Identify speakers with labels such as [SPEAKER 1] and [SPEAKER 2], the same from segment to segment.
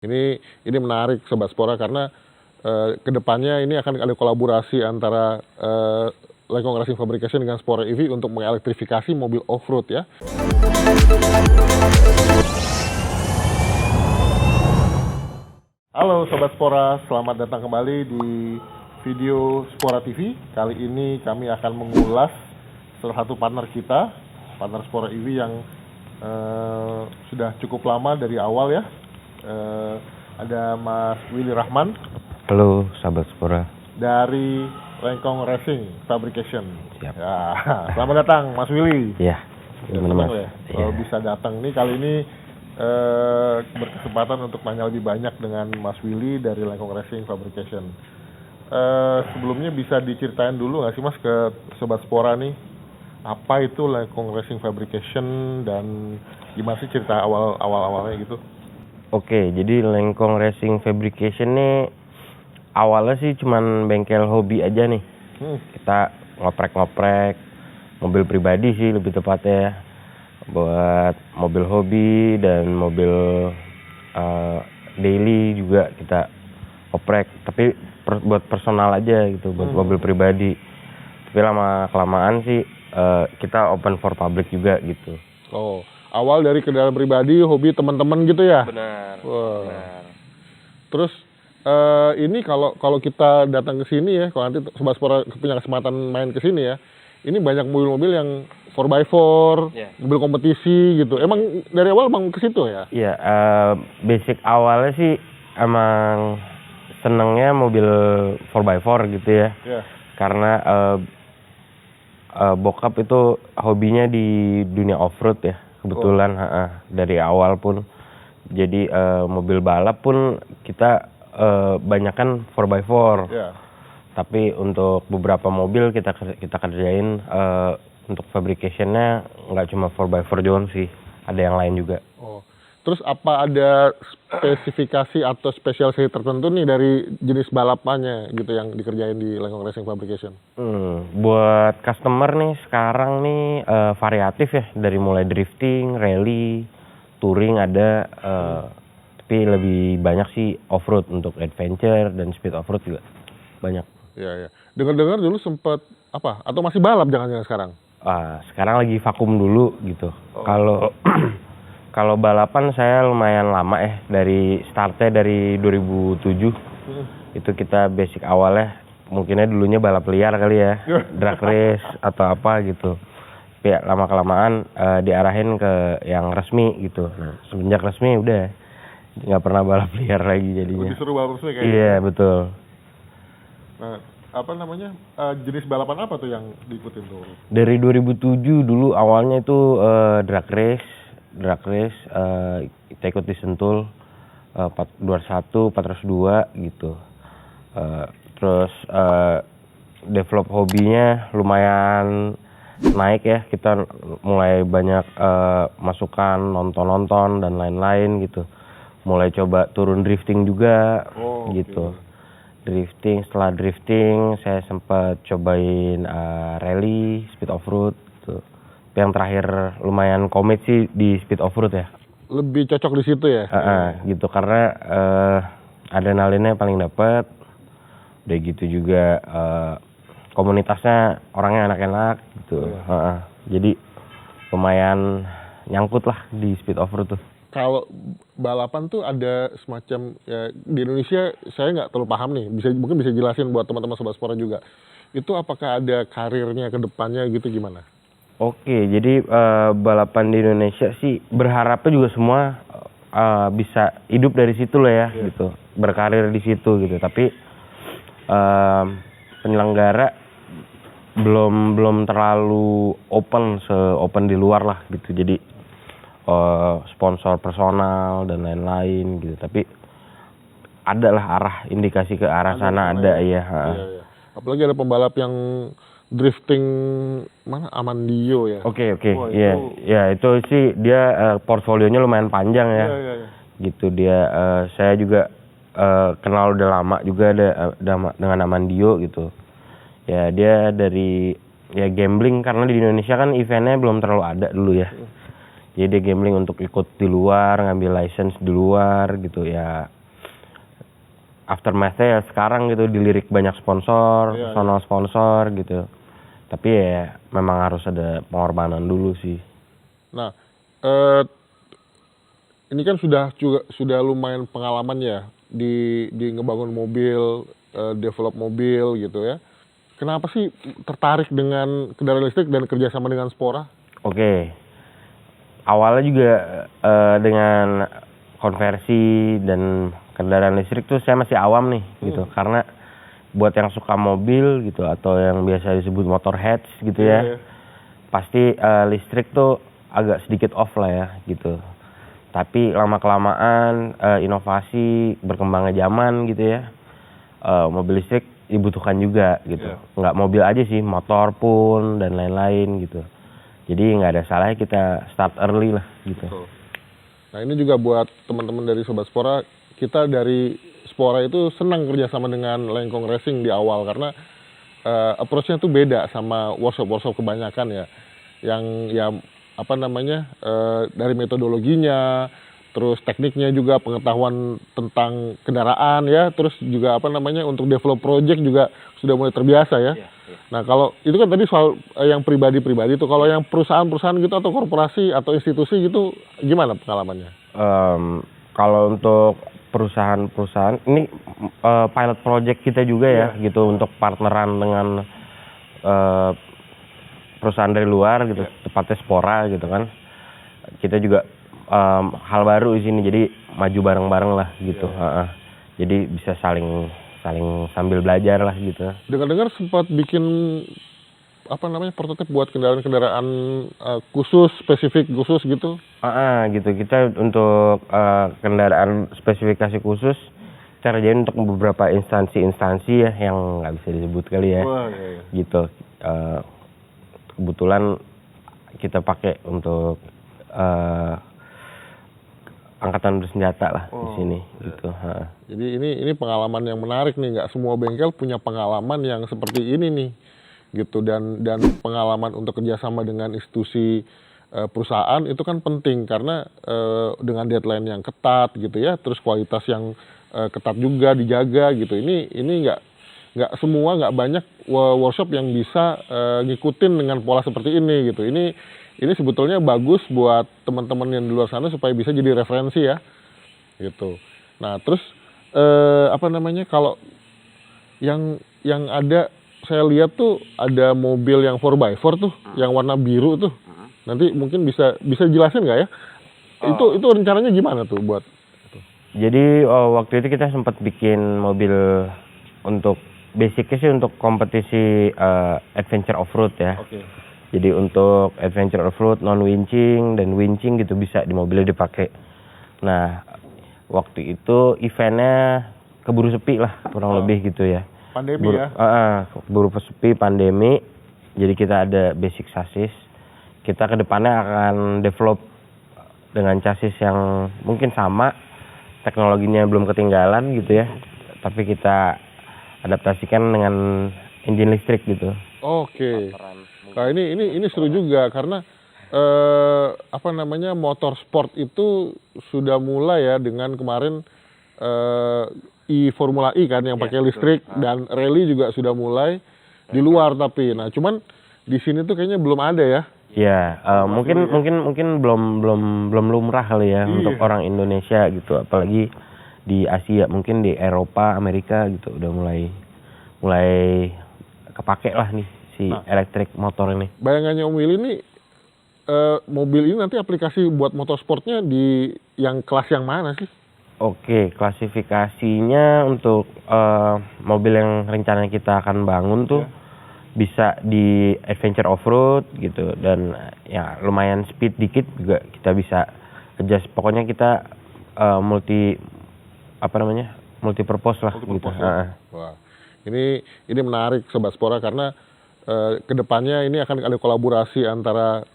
[SPEAKER 1] Ini menarik Sobat Spora karena kedepannya ini akan ada kolaborasi antara Lengkong Racing Fabrication dengan Spora EV untuk mengelektrifikasi mobil off-road ya. Halo Sobat Spora, selamat datang kembali di video Spora TV. Kali ini kami akan mengulas salah satu partner kita, partner Spora EV yang sudah cukup lama dari awal ya. Ada Mas Willy Rahman.
[SPEAKER 2] Halo sahabat Spora. Dari
[SPEAKER 1] Lengkong Racing Fabrication.
[SPEAKER 2] Siap.
[SPEAKER 1] Ya, selamat datang Mas Willy.
[SPEAKER 2] Iya. Gimana Mas?
[SPEAKER 1] Ya, kalau bisa datang nih kali ini berkesempatan untuk tanya lebih banyak dengan Mas Willy dari Lengkong Racing Fabrication. Sebelumnya bisa diceritain dulu nggak sih Mas ke Sobat Spora nih, apa itu Lengkong Racing Fabrication dan gimana sih cerita awalnya gitu?
[SPEAKER 2] Oke, jadi Lengkong Racing Fabrication nih awalnya sih cuman bengkel hobi aja nih. Kita ngoprek-ngoprek mobil pribadi sih lebih tepatnya, buat mobil hobi dan mobil daily juga kita oprek, tapi buat personal aja gitu, buat mobil pribadi. Tapi lama-kelamaan sih kita open for public juga gitu.
[SPEAKER 1] Oh, awal dari kendaraan pribadi, hobi teman-teman gitu ya?
[SPEAKER 2] Benar.
[SPEAKER 1] Wow.
[SPEAKER 2] Benar.
[SPEAKER 1] Terus ini kalau kita datang ke sini ya, kalau nanti Sobat Spora punya kesempatan main ke sini ya, ini banyak mobil-mobil yang 4x4, mobil kompetisi gitu. Emang dari awal emang ke situ ya?
[SPEAKER 2] Iya, basic awalnya sih emang senengnya mobil 4x4 gitu ya.
[SPEAKER 1] Yeah.
[SPEAKER 2] Karena bokap itu hobinya di dunia off-road ya, kebetulan. Dari awal pun. Jadi mobil balap pun kita banyakan 4x4.
[SPEAKER 1] Yeah.
[SPEAKER 2] Tapi untuk beberapa mobil kita kerjain untuk fabrication-nya nggak cuma 4x4 doang sih, ada yang lain juga. Oh.
[SPEAKER 1] Terus apa ada spesifikasi atau spesialisasi tertentu nih dari jenis balapannya gitu yang dikerjain di Lengkong Racing Fabrication?
[SPEAKER 2] Buat customer nih sekarang nih variatif ya, dari mulai drifting, rally, touring ada, tapi lebih banyak sih off-road untuk adventure dan speed off-road juga banyak.
[SPEAKER 1] Iya, iya. Dengar-dengar dulu sempet apa? Atau masih balap jangan-jangan sekarang?
[SPEAKER 2] Sekarang lagi vakum dulu gitu. Kalau balapan saya lumayan lama ya, dari startnya dari 2007. Itu kita basic awalnya mungkinnya dulunya balap liar kali ya, drag race atau apa gitu. Tapi ya, lama-kelamaan diarahin ke yang resmi gitu. Nah, semenjak resmi udah nggak pernah balap liar lagi jadinya.
[SPEAKER 1] Lebih seru balap resmi kayaknya.
[SPEAKER 2] Iya, betul.
[SPEAKER 1] Nah, apa namanya, jenis balapan apa tuh yang diikutin tuh?
[SPEAKER 2] Dari 2007 dulu awalnya itu drag race, kita ikut di Sentul 421, 402 gitu. Terus develop hobinya lumayan naik ya, kita mulai banyak masukan, nonton dan lain-lain gitu. Mulai coba turun drifting juga gitu. Okay. Drifting, setelah drifting saya sempat cobain rally, speed off-road gitu. Yang terakhir lumayan komit sih di speed off-road ya.
[SPEAKER 1] Lebih cocok di situ ya?
[SPEAKER 2] Gitu, karena adrenalinnya paling dapet. Udah gitu juga komunitasnya orangnya enak-enak gitu. Jadi lumayan nyangkut lah di speed off-road tuh.
[SPEAKER 1] Kalau balapan tuh ada semacam ya, di Indonesia saya nggak terlalu paham nih, mungkin bisa jelasin buat teman-teman Sobat Spora juga. Itu apakah ada karirnya ke depannya gitu gimana?
[SPEAKER 2] Oke, jadi balapan di Indonesia sih berharapnya juga semua bisa hidup dari situ lah ya, gitu, berkarir di situ gitu. Tapi penyelenggara belum terlalu open di luar lah gitu. Jadi sponsor personal dan lain-lain gitu, tapi adalah arah indikasi ke arah sana ada ya.
[SPEAKER 1] Iya. Apalagi ada pembalap yang drifting mana, Amandio ya.
[SPEAKER 2] Oke. Iya. Ya itu sih dia portfolionya lumayan panjang ya.
[SPEAKER 1] Iya.
[SPEAKER 2] Gitu dia, saya juga kenal udah lama juga dengan Amandio gitu. Ya dia dari ya gambling, karena di Indonesia kan eventnya belum terlalu ada dulu ya. Jadi dia gambling untuk ikut di luar, ngambil license di luar gitu ya. Aftermath-nya ya sekarang gitu dilirik banyak sponsor,
[SPEAKER 1] Iya,
[SPEAKER 2] sono sponsor gitu. Tapi ya memang harus ada pengorbanan dulu sih.
[SPEAKER 1] Nah, ini kan sudah lumayan pengalaman ya di ngebangun mobil, develop mobil gitu ya. Kenapa sih tertarik dengan kendaraan listrik dan kerjasama dengan Spora?
[SPEAKER 2] Oke, awalnya juga dengan konversi dan kendaraan listrik tuh saya masih awam nih gitu. Karena buat yang suka mobil gitu atau yang biasa disebut motorheads gitu ya, pasti listrik tuh agak sedikit off lah ya gitu. Tapi lama-kelamaan inovasi berkembangnya zaman gitu ya, mobil listrik dibutuhkan juga gitu. Nggak mobil aja sih, motor pun dan lain-lain gitu. Jadi nggak ada salahnya kita start early lah gitu.
[SPEAKER 1] Nah ini juga buat teman-teman dari Sobat Spora, kita dari Spora itu senang kerjasama dengan Lengkong Racing di awal karena approach-nya tuh beda sama workshop-workshop kebanyakan ya. Yang ya apa namanya dari metodologinya, terus tekniknya juga, pengetahuan tentang kendaraan ya, terus juga apa namanya untuk develop project juga sudah mulai terbiasa ya. Nah kalau itu kan tadi soal yang pribadi-pribadi tuh, kalau yang perusahaan-perusahaan gitu atau korporasi atau institusi gitu gimana pengalamannya?
[SPEAKER 2] Kalau untuk perusahaan-perusahaan ini pilot project kita juga ya gitu untuk partneran dengan perusahaan dari luar gitu, tepatnya Spora gitu kan. Kita juga hal baru di sini, jadi maju bareng-bareng lah gitu. Jadi bisa saling sambil belajar lah gitu.
[SPEAKER 1] Dengar-dengar sempat bikin apa namanya prototip buat kendaraan-kendaraan khusus, spesifik khusus gitu.
[SPEAKER 2] Gitu. Kita untuk kendaraan spesifikasi khusus kita kerjain untuk beberapa instansi-instansi ya yang nggak bisa disebut kali ya. Gitu. Kebetulan kita pakai untuk angkatan bersenjata lah di sini gitu.
[SPEAKER 1] Jadi ini pengalaman yang menarik nih, nggak semua bengkel punya pengalaman yang seperti ini nih gitu, dan pengalaman untuk kerjasama dengan institusi perusahaan itu kan penting karena dengan deadline yang ketat gitu ya, terus kualitas yang ketat juga dijaga gitu. Ini nggak semua, nggak banyak workshop yang bisa ngikutin dengan pola seperti ini gitu. Ini sebetulnya bagus buat teman-teman yang di luar sana supaya bisa jadi referensi ya gitu. Nah terus apa namanya kalau yang ada, saya lihat tuh ada mobil yang 4x4 tuh yang warna biru tuh. Nanti mungkin bisa jelasin nggak ya? Itu rencananya gimana tuh buat?
[SPEAKER 2] Jadi waktu itu kita sempat bikin mobil untuk basicnya sih untuk kompetisi adventure off-road ya. Jadi untuk adventure off-road, non-winching dan winching gitu bisa di mobilnya dipakai. Nah waktu itu eventnya keburu sepi lah kurang lebih gitu ya.
[SPEAKER 1] Pandemi ya?
[SPEAKER 2] Keburu sepi pandemi, jadi kita ada basic chassis. Kita kedepannya akan develop dengan chassis yang mungkin sama, teknologinya belum ketinggalan gitu ya. Tapi kita adaptasikan dengan engine listrik gitu.
[SPEAKER 1] Nah ini seru juga karena apa namanya motor sport itu sudah mulai ya dengan kemarin Formula E kan yang pakai listrik, dan rally juga sudah mulai di luar tapi. Nah cuman di sini tuh kayaknya belum ada ya.
[SPEAKER 2] Ya, mungkin belum lumrah kali ya untuk orang Indonesia gitu, apalagi di Asia, mungkin di Eropa, Amerika gitu udah mulai kepake lah nih si elektrik motor ini.
[SPEAKER 1] Bayangannya Om Willy nih mobil ini nanti aplikasi buat motorsportnya di yang kelas yang mana sih?
[SPEAKER 2] Oke, klasifikasinya untuk mobil yang rencananya kita akan bangun tuh bisa di adventure off-road gitu, dan ya lumayan speed dikit juga kita bisa adjust. Pokoknya kita multi purpose lah gitu.
[SPEAKER 1] Wah, ini menarik Sobat Spora karena kedepannya ini akan ada kolaborasi antara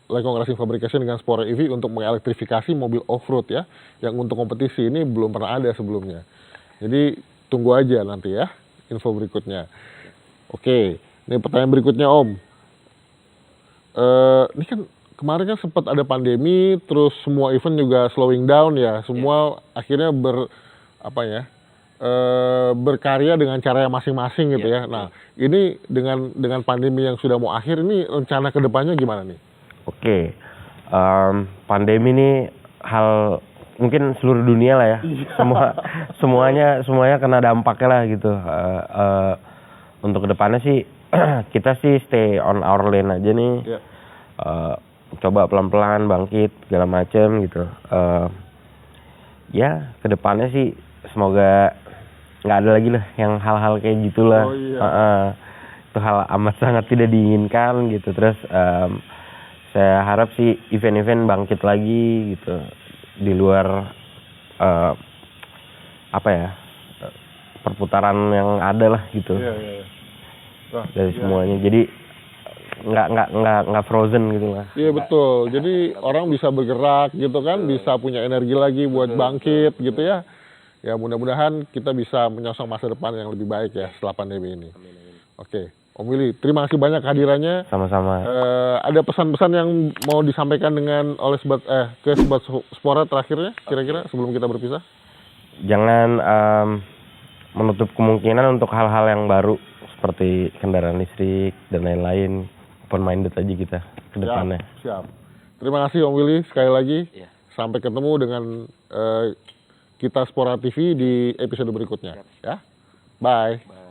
[SPEAKER 1] Lengkong Racing Fabrication dengan Spora EV untuk mengelektrifikasi mobil off-road ya, yang untuk kompetisi ini belum pernah ada sebelumnya. Jadi tunggu aja nanti ya info berikutnya. Oke, ini pertanyaan berikutnya Om. Ini kan kemarin kan sempat ada pandemi, terus semua event juga slowing down ya. Semua akhirnya berkarya dengan cara yang masing-masing gitu ya. Nah, ini dengan pandemi yang sudah mau akhir, ini rencana kedepannya gimana nih?
[SPEAKER 2] Oke, pandemi ini hal mungkin seluruh dunia lah ya. Semuanya kena dampaknya lah gitu. Untuk kedepannya sih kita sih stay on our lane aja nih.
[SPEAKER 1] Iya.
[SPEAKER 2] Coba pelan-pelan bangkit segala macem gitu. Ya kedepannya sih semoga nggak ada lagi lah yang hal-hal kayak gitulah.
[SPEAKER 1] Oh, iya.
[SPEAKER 2] Itu hal amat sangat tidak diinginkan gitu. Terus saya harap sih event-event bangkit lagi gitu di luar perputaran yang ada lah gitu.
[SPEAKER 1] Iya. Wah,
[SPEAKER 2] Dari semuanya, jadi nggak frozen gitu lah.
[SPEAKER 1] iya betul. Jadi orang bisa bergerak gitu kan, bisa punya energi lagi buat bangkit gitu ya. Ya mudah-mudahan kita bisa menyongsong masa depan yang lebih baik ya setelah pandemi ini. Oke, Om Willy, terima kasih banyak kehadirannya.
[SPEAKER 2] Sama-sama.
[SPEAKER 1] Ada pesan-pesan yang mau disampaikan ke Sobat Spora terakhirnya kira-kira sebelum kita berpisah?
[SPEAKER 2] Jangan menutup kemungkinan untuk hal-hal yang baru seperti kendaraan listrik dan lain-lain. Open minded aja kita ke depannya.
[SPEAKER 1] Siap. Terima kasih Om Willy sekali lagi.
[SPEAKER 2] Iya.
[SPEAKER 1] Sampai ketemu dengan kita Spora TV di episode berikutnya. Ya. Bye.